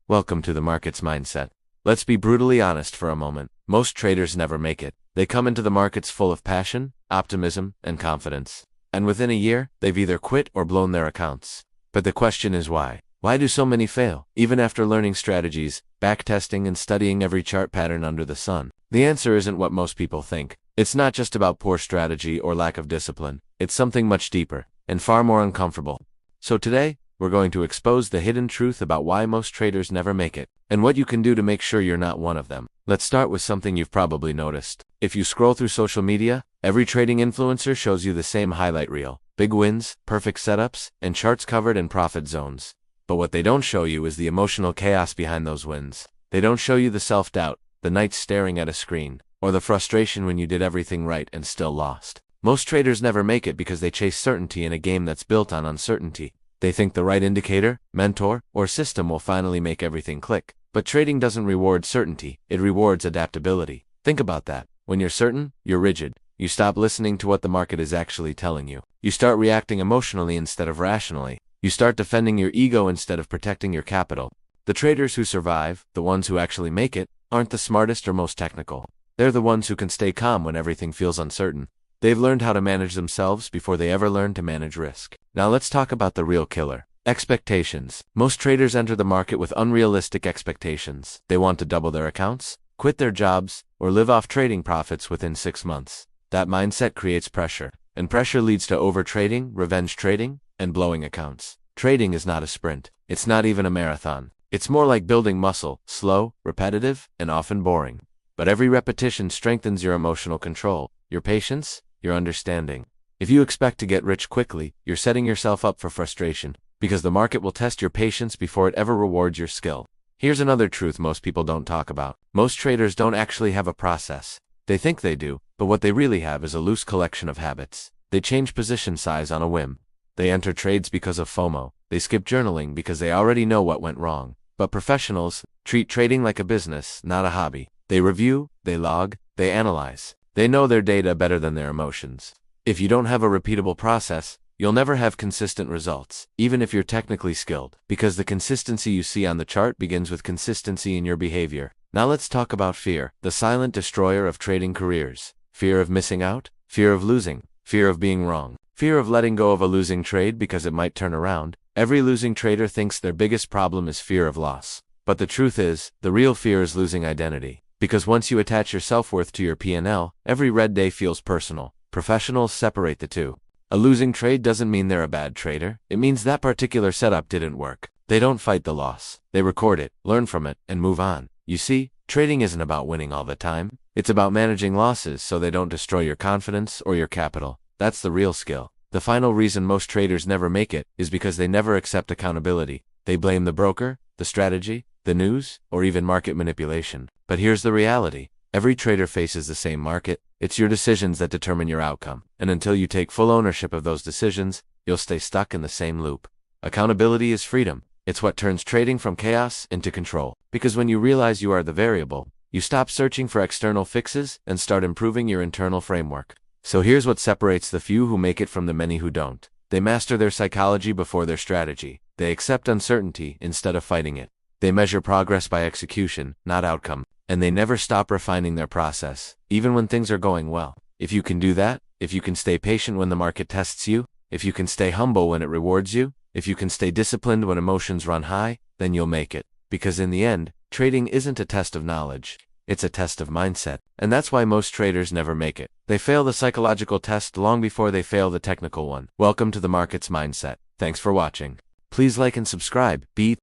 Welcome to the market's mindset. Let's be brutally honest for a moment. Most traders never make it. They come into the markets full of passion, optimism, and confidence. And within a year, they've either quit or blown their accounts. But the question is why? Why do so many fail, even after learning strategies, backtesting, and studying every chart pattern under the sun? The answer isn't what most people think. It's not just about poor strategy or lack of discipline. It's something much deeper and far more uncomfortable. So today, we're going to expose the hidden truth about why most traders never make it, and what you can do to make sure you're not one of them. Let's start with something you've probably noticed. If you scroll through social media, every trading influencer shows you the same highlight reel: big wins, perfect setups, and charts covered in profit zones. But what they don't show you is the emotional chaos behind those wins. They don't show you the self-doubt, the nights staring at a screen, or the frustration when you did everything right and still lost. Most traders never make it because they chase certainty in a game that's built on uncertainty. They think the right indicator, mentor, or system will finally make everything click. But trading doesn't reward certainty, it rewards adaptability. Think about that. When you're certain, you're rigid. You stop listening to what the market is actually telling you. You start reacting emotionally instead of rationally. You start defending your ego instead of protecting your capital. The traders who survive, the ones who actually make it, aren't the smartest or most technical. They're the ones who can stay calm when everything feels uncertain. They've learned how to manage themselves before they ever learned to manage risk. Now let's talk about the real killer: expectations. Most traders enter the market with unrealistic expectations. They want to double their accounts, quit their jobs, or live off trading profits within 6 months. That mindset creates pressure, and pressure leads to overtrading, revenge trading, and blowing accounts. Trading is not a sprint. It's not even a marathon. It's more like building muscle: slow, repetitive, and often boring. But every repetition strengthens your emotional control, your patience, your understanding. If you expect to get rich quickly, you're setting yourself up for frustration, because the market will test your patience before it ever rewards your skill. Here's another truth most people don't talk about. Most traders don't actually have a process. They think they do, but what they really have is a loose collection of habits. They change position size on a whim. They enter trades because of FOMO. They skip journaling because they already know what went wrong. But professionals treat trading like a business, not a hobby. They review, they log, they analyze. They know their data better than their emotions. If you don't have a repeatable process, you'll never have consistent results, even if you're technically skilled, because the consistency you see on the chart begins with consistency in your behavior. Now let's talk about fear, the silent destroyer of trading careers. Fear of missing out, fear of losing, fear of being wrong, fear of letting go of a losing trade because it might turn around. Every losing trader thinks their biggest problem is fear of loss. But the truth is, the real fear is losing identity. Because once you attach your self-worth to your P&L, every red day feels personal. Professionals separate the two. A losing trade doesn't mean they're a bad trader. It means that particular setup didn't work. They don't fight the loss. They record it, learn from it, and move on. You see, trading isn't about winning all the time. It's about managing losses so they don't destroy your confidence or your capital. That's the real skill. The final reason most traders never make it is because they never accept accountability. They blame the broker, the strategy, the news, or even market manipulation. But here's the reality. Every trader faces the same market. It's your decisions that determine your outcome. And until you take full ownership of those decisions, you'll stay stuck in the same loop. Accountability is freedom. It's what turns trading from chaos into control. Because when you realize you are the variable, you stop searching for external fixes and start improving your internal framework. So here's what separates the few who make it from the many who don't. They master their psychology before their strategy. They accept uncertainty instead of fighting it. They measure progress by execution, not outcome. And they never stop refining their process, even when things are going well. If you can do that, if you can stay patient when the market tests you, if you can stay humble when it rewards you, if you can stay disciplined when emotions run high, then you'll make it. Because in the end, trading isn't a test of knowledge. It's a test of mindset. And that's why most traders never make it. They fail the psychological test long before they fail the technical one. Welcome to the market's mindset. Thanks for watching. Please like and subscribe.